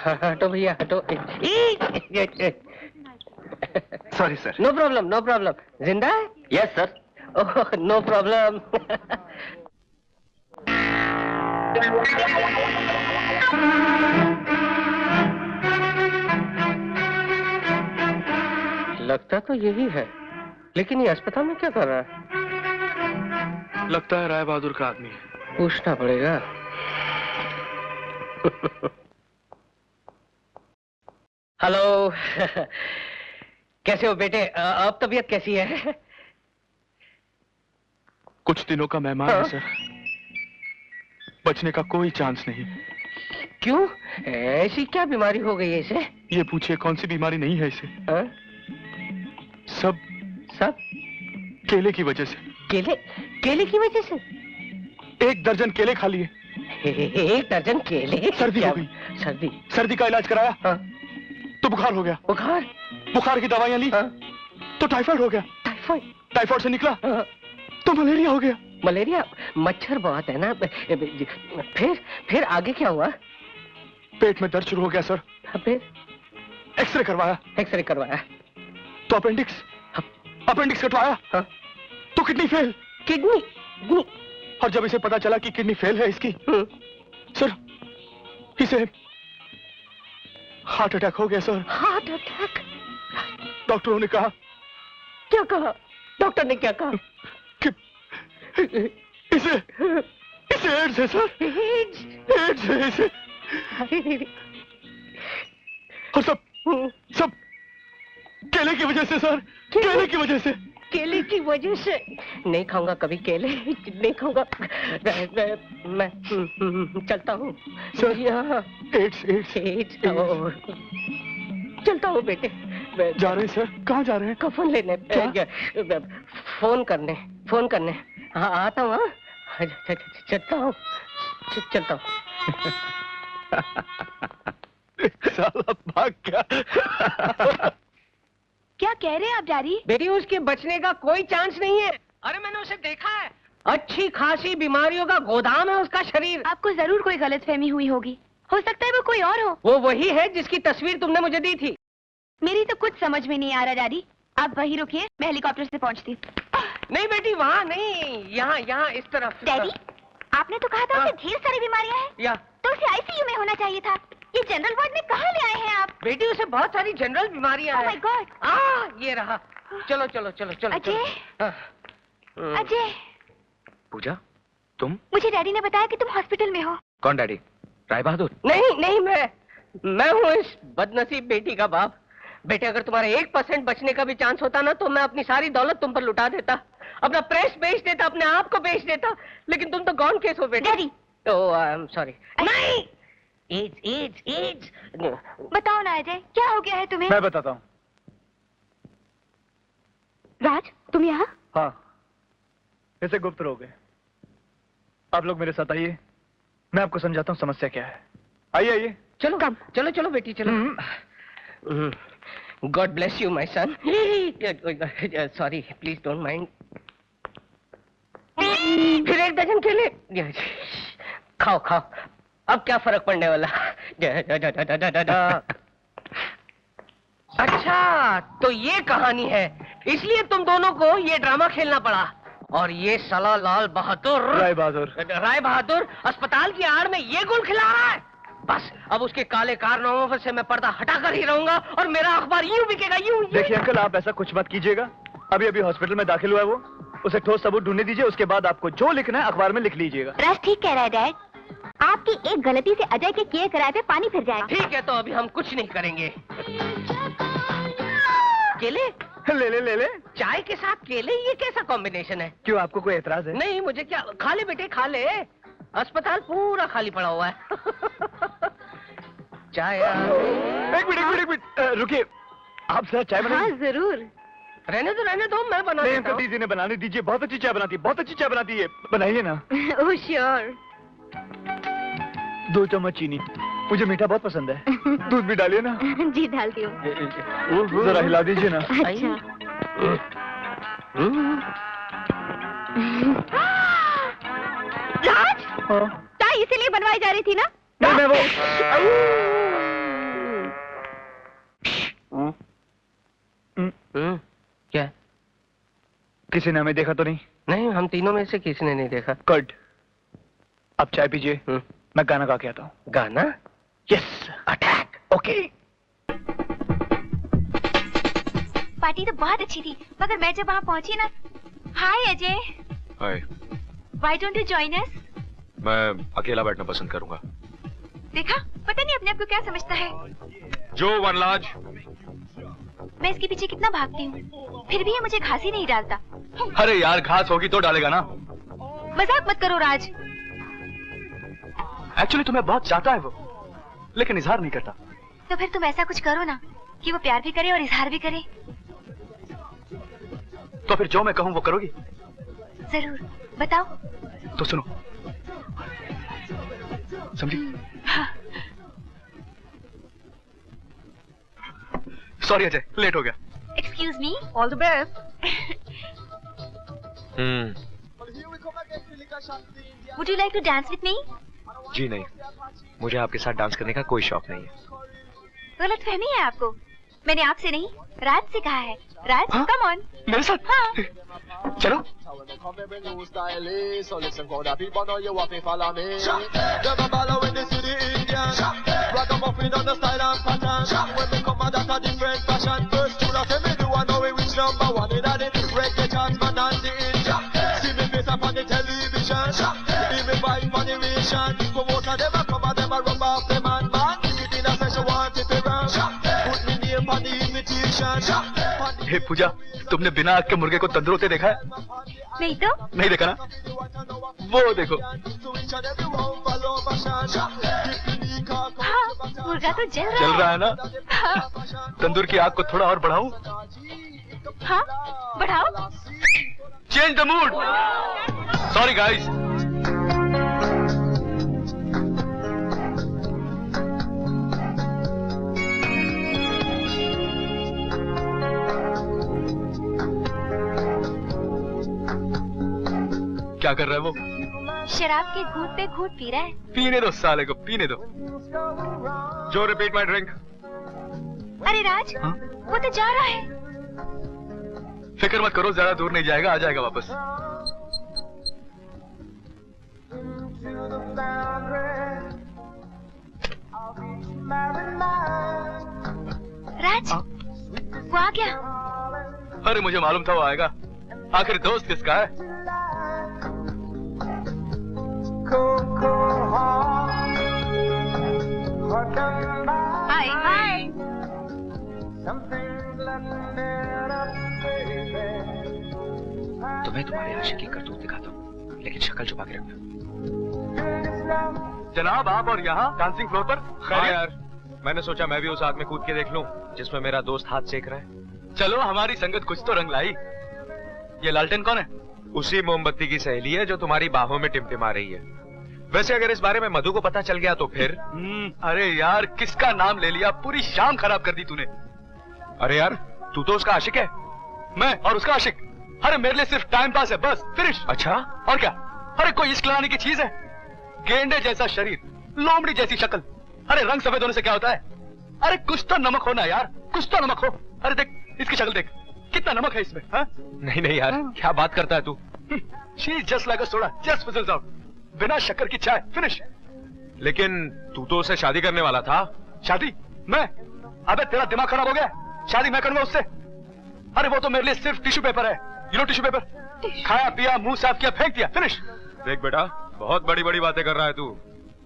हटो भैया हटो। Sorry sir. No problem no problem. जिंदा है? Yes sir. Oh no problem. लगता तो यही है, लेकिन ये अस्पताल में क्या कर रहा है? लगता है राय बहादुर का आदमी है। पूछना पड़ेगा। हेलो। कैसे हो बेटे? अब तबीयत कैसी है? कुछ दिनों का मेहमान है सर, बचने का कोई चांस नहीं। क्यों? ऐसी क्या बीमारी हो गई है इसे? ये पूछिए कौन सी बीमारी नहीं है इसे। सब केले की वजह से। केले? केले की वजह से? 1 दर्जन केले खा लिए। 1 दर्जन केले? सर्दी हो गई। सर्दी का इलाज कराया। तो बुखार हो गया। बुखार की दवाइयां ली। तो टाइफाइड हो गया। टाइफाइड से निकला तो मलेरिया हो गया। मलेरिया? मच्छर बहुत है ना। फिर आगे क्या हुआ? पेट में दर्द शुरू हो गया सर। फिर एक्सरे करवाया। तो अपेंडिक्स कटवाया। तो किडनी फेल। किडनी? और जब इसे पता चला कि किडनी फेल है इसकी, सर इसे हार्ट अटैक हो गया सर। Heart attack? डॉक्टरों ने कहा। क्या कहा? डॉक्टर ने क्या कहा? कि इसे एड्स है सर। एड्स है इसे। और सब केले की वजह से सर। केले की वजह से। केले की वजह से? नहीं खाऊंगा कभी केले, नहीं खाऊंगा मैं। चलता हूँ सर। एड्स। चलता हूँ बेटे। जा रहे हैं सर? कहाँ जा रहे हैं? कफन लेने। फोन करने। हाँ आता हूँ। चलता हूँ। साला भाग गया। क्या कह रहे हैं आप डैडी? बेटी उसके बचने का कोई चांस नहीं है। अरे मैंने उसे देखा है, अच्छी खासी बीमारियों का गोदाम है उसका शरीर। आपको जरूर कोई गलतफहमी हुई होगी, हो सकता है वो कोई और हो। वो वही है जिसकी तस्वीर तुमने मुझे दी थी। मेरी तो कुछ समझ में नहीं आ रहा डैडी, आप वहीं रुकिए, मैं हेलीकॉप्टर से पहुंचती। नहीं बेटी वहाँ नहीं, यहाँ इस तरफ। डैडी आपने तो कहा था उसे ढेर सारी बीमारियां हैं, तो उसे आईसीयू में होना चाहिए था। ये जनरल वार्ड में कहाँ ले आए हैं आप? बेटी उसे बहुत सारी जनरल बीमारियां हैं। Oh my God. ये रहा। चलो। अजय। पूजा तुम? मुझे डैडी ने बताया कि तुम हॉस्पिटल में हो। कौन डैडी? राय बहादुर? नहीं मैं हूँ इस बदनसीब बेटी का बाप। बेटे अगर तुम्हारे 1% बचने का भी चांस होता ना तो मैं अपनी सारी दौलत तुम पर लुटा देता, अपना प्रेस बेच देता, अपने आप को बेच देता, लेकिन तुम तो गॉन केस हो बेटे। Daddy. Oh I am sorry. नहीं एड्स। बताओ ना अजय, क्या हो गया है तुम्हें? मैं बताता हूँ। राज तुम यहाँ? हाँ, इसे गुप्त रोग है। आप लोग मेरे साथ आइए, मैं आपको समझाता हूँ समस्या क्या है। आइए। चलो बेटी चलो। God bless you my son. Sorry please don't mind. फिर 1 दर्जन केले खाओ। अब क्या फर्क पड़ने वाला? अच्छा तो ये कहानी है, इसलिए तुम दोनों को ये ड्रामा खेलना पड़ा। और ये साला राय बहादुर अस्पताल की आड़ में ये गुल खिला रहा है। बस अब उसके काले कारनामों से मैं पर्दा हटाकर ही रहूंगा और मेरा अखबार यूं बिकेगा यूं। देखिए अंकल, आप ऐसा कुछ मत कीजिएगा। अभी हॉस्पिटल में दाखिल हुआ है वो, उसे ठोस सबूत ढूंढने दीजिए, उसके बाद आपको जो लिखना है अखबार में लिख लीजिएगा। राज ठीक कह रहा है डैड, आपकी एक गलती से अजय के किए कराए पे पानी फिर जाएगा। ठीक है तो अभी हम कुछ नहीं करेंगे। केले ले चाय के साथ केले, ये कैसा कॉम्बिनेशन है? क्यों, आपको कोई एतराज है? नहीं मुझे क्या, खा ले बेटे खा ले, अस्पताल पूरा खाली पड़ा हुआ है। चाय। एक मिनट रुकिए, आप जरा चाय बनाइए। हाँ जरूर। रहने दो मैं बना देता हूँ। दीदी ने बनाने दीजिए, बहुत अच्छी चाय बनाती है, बनाइए ना। Oh sure. 2 चम्मच चीनी, मुझे मीठा बहुत पसंद है। दूध भी डालिए ना। जी डालती हूँ। जरा हिला दीजिए ना। अच्छा। राज, चाय इसीलिए बनवाई जा रही थी ना? नहीं, मैं वो किसी ने हमें देखा तो नहीं? नहीं, हम तीनों में से किसी ने नहीं देखा। गुड। अब चाय पीजिए, मैं गाना गा के आता हूँ। गाना? यस। अटैक। ओके। पार्टी तो बहुत अच्छी थी, मगर मैं जब वहाँ पहुँची ना। हाय अजय। हाय। Why don't you join us? मैं अकेला बैठना पसंद करूंगा। देखा, पता नहीं अपने आप को क्या समझता है। जो वनराज। मैं इसके पीछे कितना भागती हूँ, फिर भी ये मुझे घास ही नहीं डालता। अरे यार, घास होगी तो डालेगा ना। मजाक मत करो राज। एक्चुअली तुम्हें बहुत चाहता है वो, लेकिन इजहार नहीं करता। तो फिर तुम ऐसा कुछ करो ना कि वो प्यार भी करे और इजहार भी करे। तो फिर जो मैं कहूँ वो करोगी? जरूर, बताओ। तो सुनो, समझी? हाँ। सॉरी अजय, लेट हो गया। Excuse me, all the best. Would you like to dance with me? जी नहीं, मुझे आपके साथ डांस करने का कोई शौक नहीं है। गलतफहमी है आपको। मैंने आपसे नहीं, राज से कहा है। राज, कम ऑन। मेरे साथ? हाँ। चलो। हे पूजा, तुमने बिना आग के मुर्गे को तंदूर होते देखा है? नहीं तो? नहीं देखा ना? वो देखो। हाँ, मुर्गा तो जल रहा है ना? हाँ। तंदूर की आग को थोड़ा और बढ़ाऊं? हाँ, बढ़ाओ। Change the mood. Sorry guys. क्या कर रहा है वो? शराब के घूंट पे घूंट पी रहा है। पीने दो साले को, पीने दो। जो रिपीट माय ड्रिंक। अरे राज, वो तो जा रहा है। फिक्र मत करो, ज्यादा दूर नहीं जाएगा, आ जाएगा वापस। राज, वो आ गया। अरे मुझे मालूम था वो आएगा। आखिर दोस्त किसका है? हाय हाय। तुम्हें तुम्हारी आशिकी करतूत दिखाता हूँ, लेकिन शक्ल छुपा के रखना। जनाब, आप और यहाँ डांसिंग फ्लोर पर? हाँ यार, मैंने सोचा मैं भी उस आग में कूद के देख लूं जिसमें मेरा दोस्त हाथ सेक रहा है। चलो, हमारी संगत कुछ तो रंग लाई। ये लालटेन कौन है? उसी मोमबत्ती की सहेली है जो तुम्हारी बाहों में टिमटिमा रही है। वैसे अगर इस बारे में मधु को पता चल गया तो फिर? अरे यार, किसका नाम ले लिया, पूरी शाम खराब कर दी तूने। अरे यार, तू तो उसका आशिक है। मैं और उसका आशिक? अरे मेरे लिए सिर्फ टाइम पास है, बस, फिनिश। अच्छा, और क्या? अरे कोई इश्क लाने की चीज है? गेंडे जैसा शरीर, लोमड़ी जैसी शक्ल, अरे रंग सफेद होने से क्या होता है? अरे कुछ तो नमक हो ना यार, कुछ तो नमक हो। अरे देख, इसकी शक्ल देख, कितना नमक है इसमें। हा? नहीं नहीं यार, क्या बात करता है तू? She is just like a soda, just fizzles out. बिना शक्कर की चाय, फिनिश। लेकिन तू तो उससे शादी करने वाला था। शादी? मैं? अबे तेरा दिमाग खराब हो गया? शादी मैं करूंगा उससे? अरे वो तो मेरे लिए सिर्फ टिश्यू पेपर है। You know tissue paper? खाया पिया, मुंह साफ किया, फेंक दिया, फिनिश। देख बेटा, बहुत बड़ी बड़ी बातें कर रहा है तू।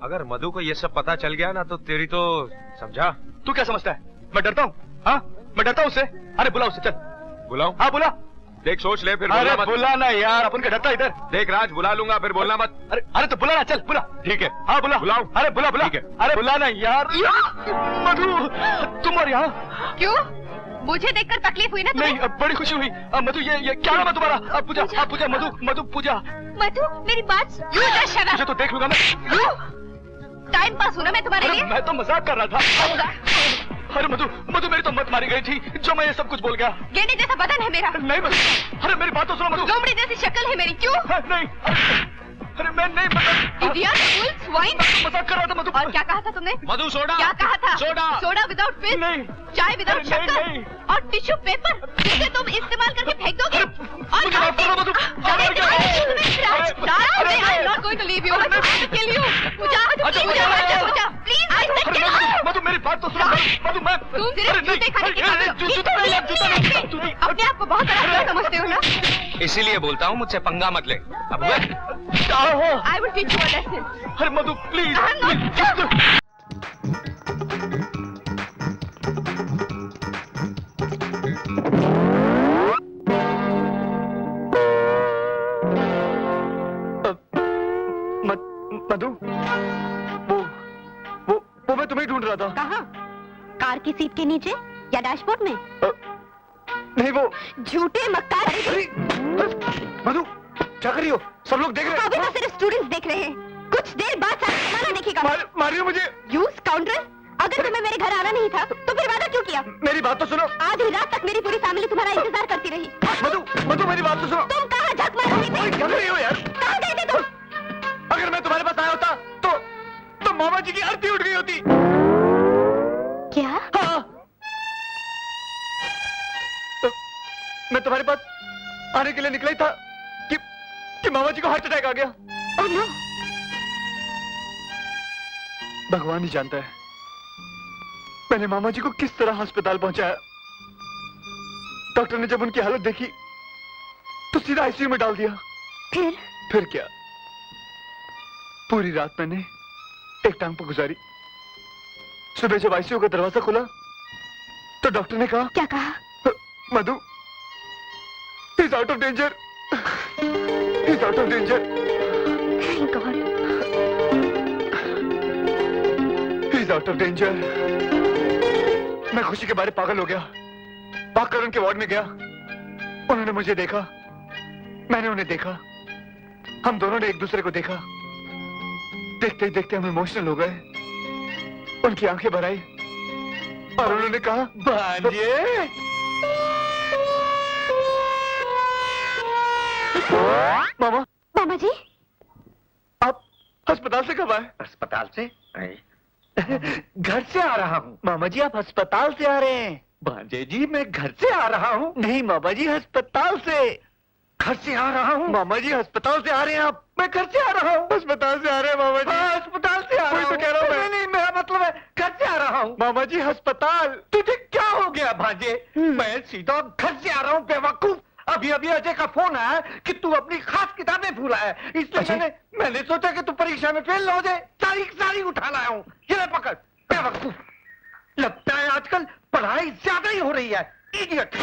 अगर मधु को ये सब पता चल गया ना तो तेरी तो, समझा? तू क्या समझता है, मैं डरता हूँ? हाँ, मैं डरता हूँ उससे? अरे बुला उसे, चल। बुलाऊं? हाँ बुला। देख सोच ले, फिर अरे बुला ना यार, अपन का डरता इधर। देख राज, बुला लूंगा, फिर बोलना मत। अरे तो बुला ना, चल बुला। ठीक है। हाँ बुला। बुलाऊं? अरे बुला बुला। ठीक है। अरे बुला ना यार। मधु, तुम और यहाँ? क्यों? मुझे देखकर तकलीफ हुई ना तुम्हें? नहीं, बड़ी खुशी हुई। मधु, ये क्या नाम है तुम्हारा? पूजा, पूजा, मधु पूजा। मधु, मेरी बात मुझे तो देख लूंगा मैं। टाइम पास हो ना मैं तुम्हारे लिए? मैं तो मजाक कर रहा था। अरे मधु मेरी तो मत मारी गई थी जो मैं ये सब कुछ बोल गया। गेंडे जैसा बदन है मेरा। नहीं मधु, अरे मेरी बात तो सुनो मधु। लोमड़ी जैसी शक्ल है मेरी, क्यों? नहीं, अरे मैं नहीं मजाक कर रहा था मधु। और क्या कहा था तुमने? मधु सोडा। क्या कहा था? सोडा। Soda without fish? नहीं। चाय विदाउट शक्कर? और टिश्यू पेपर जिसे तुम इस्तेमाल करके फेंक दोगे? मुझे माफ करो मधु। I'm not going to leave you. I'm going to kill you. Please, I said get out. मधु मेरी बात तो सुनो। मधु मैं तुम सिर्फ जूते खाने के काबिल हो। अपने आप को बहुत बड़ा समझते हो ना? इसीलिए बोलता हूँ मुझसे पंगा मत ले। अब I will teach you a lesson. अरे मधु प्लीज। मधु वो मैं तुम्हें ढूंढ रहा था। कहाँ? कार की सीट के नीचे या डैशबोर्ड में? नहीं वो झूठे मक्कार। मधु क्या कर रही हो? सब लोग देख रहे हैं। अभी तो सिर्फ स्टूडेंट्स देख रहे हैं। कुछ देर बाद सारा जमाना देखेगा। मारियो मुझे। You scoundrel! अगर तुम्हें मेरे घर आना नहीं था तो फिर वादा क्यों किया? मेरी बात तो सुनो। आधी रात तक मेरी पूरी फैमिली तुम्हारा इंतजार करती रही। मधु मेरी बात तो सुनो। तुम कहाँ झक मार रहे थे? क्या कर रही हो यार? कहाँ गए थे तुम? अगर मैं तुम्हारे पास आया होता तो मामा जी की आरती उठ गई होती। क्या? हाँ। मैं तुम्हारे पास आने के लिए निकला ही था कि मामा जी को हार्ट अटैक आ गया। Oh no! भगवान ही जानता है मैंने मामा जी को किस तरह अस्पताल पहुंचाया। डॉक्टर ने जब उनकी हालत देखी तो सीधा आईसीयू में डाल दिया। फिर क्या, पूरी रात मैंने एक टांग पर गुजारी। सुबह जब आईसीयू का दरवाजा खुला तो डॉक्टर ने कहा। क्या कहा? Madhu is out of danger. Is out of danger. Thank God. Is out of danger. मैं खुशी के बारे पागल हो गया। भागकर उनके वार्ड में गया। उन्होंने मुझे देखा, मैंने उन्हें देखा। हम दोनों ने एक दूसरे को देखा। देखते ही देखते हम इमोशनल हो गए। उनकी आंखें भर आई और उन्होंने कहा, भांजे। मामा जी, आप अस्पताल से कब आए? अस्पताल से? घर से आ रहा हूँ। मामा जी आप अस्पताल से आ रहे हैं? भांजे जी मैं घर से आ रहा हूँ। नहीं मामा जी अस्पताल से। घर से आ रहा हूँ। मामा जी अस्पताल से आ रहे हैं आप? मैं घर से आ रहा हूँ। अस्पताल से आ रहे हैं मामा जी। हाँ, अस्पताल से आ रहा हूँ। तो कह रहा हूँ मैं। नहीं मेरा मतलब है घर से आ रहा हूँ। मामा जी अस्पताल। तुझे क्या हो गया भांजे? मैं सीधा घर से आ रहा हूँ बेवकूफ। अभी अजय का फोन आया कि तू अपनी खास किताबें भूला है, इसलिए मैंने सोचा कि तू परीक्षा में फेल हो जाए। सारी उठा लाया हूँ। ये ले पकड़ बेवकूफ। लगता है आजकल पढ़ाई ज्यादा ही हो रही है। इडियट।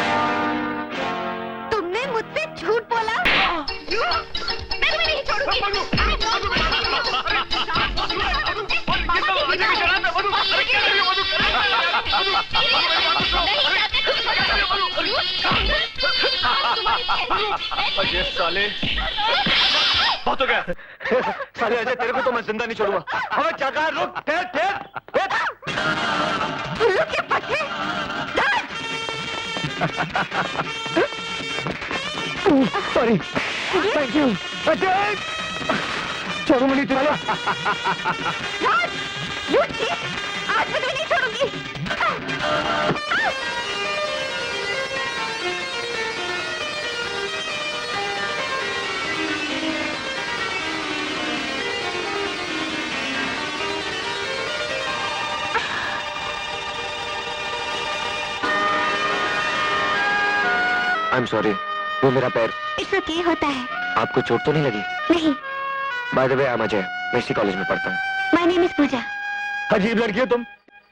तुमने मुझसे झूठ बोला। मैं तुम्हें नहीं छोड़ूंगी। अजय साले, बहुत हो गया। साले अजय तेरे को तो मैं जिंदा नहीं छोड़ूंगा। अबे चाकार रुक, ठहर। उल्लू के पट्टे। Sorry, thank you. अजय छोड़ो मुझे तुम्हारा। You cheat! आज मैं तुम्हें नहीं छोड़ूंगी। I'm sorry, वो मेरा पैर। It's okay, होता है। आपको चोट तो नहीं लगी? नहीं। By the way, I'm Ajay, मैं इसी कॉलेज में पढ़ता हूँ। My name is पूजा। अजीब लड़की हो तुम।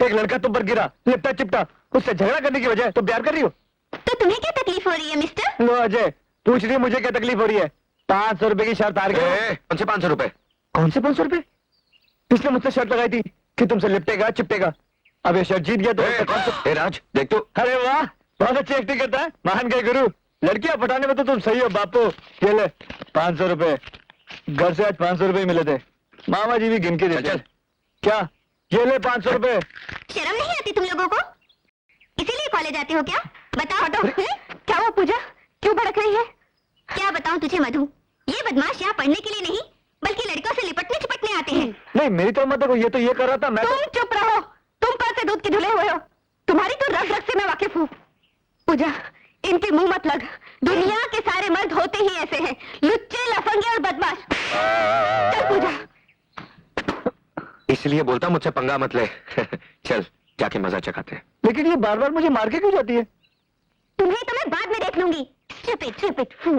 एक लड़का तुम पर गिरा, लिपटा चिपटा, उससे झगड़ा करने की वजह तुम प्यार कर रही हो। तो तुम्हें क्या तकलीफ हो रही है मिस्टर? लो अजय, पूछ रही है मुझे क्या तकलीफ हो रही है। 500 रुपए की शर्त हार गए। कौन से 500 रुपए? कौन से 500 रुपए? इसने मुझसे शर्त लगाई थी कि तुमसे लिपटेगा चिपटेगा। अब ये शर्त जीत गया तो राज देख तो। अरे वाह, बहुत अच्छी एक्टिंग करता है। महान गए गुरु। लड़कियां पटाने में तो तुम सही हो बापू। ये ले 500 रुपए। घर से आज 500 रुपए मिले थे। मामा जी भी गिन के देते। क्या? ये ले 500 रुपए। शर्म नहीं आती तुम लोगों को? इसीलिए कॉलेज आते हो क्या? बताओ हटो। क्या हुआ पूजा, क्यों भड़क रही है? क्या बताऊं तुझे मधु, ये बदमाश यहाँ पढ़ने के लिए नहीं बल्कि लड़कियों से लिपटने चिपटने आते हैं। नहीं मेरी तो मत देखो, ये तो ये कर रहा था मैं। तुम चुप रहो, तुम पर से दूध के धुले हुए हो। तुम्हारी तो रग रग से मैं वाकिफ हूँ। पूजा, इनके मुंह मत लग। दुनिया के सारे मर्द होते ही ऐसे हैं, लुच्चे, लफंगे और बदमाश। चल पूजा। इसलिए बोलता मुझसे पंगा मत ले। चल जाके मजा चखाते हैं। लेकिन ये बार बार मुझे मार के क्यों जाती है? तुम्हें तो मैं बाद में देख लूंगी। Stupid, stupid fool.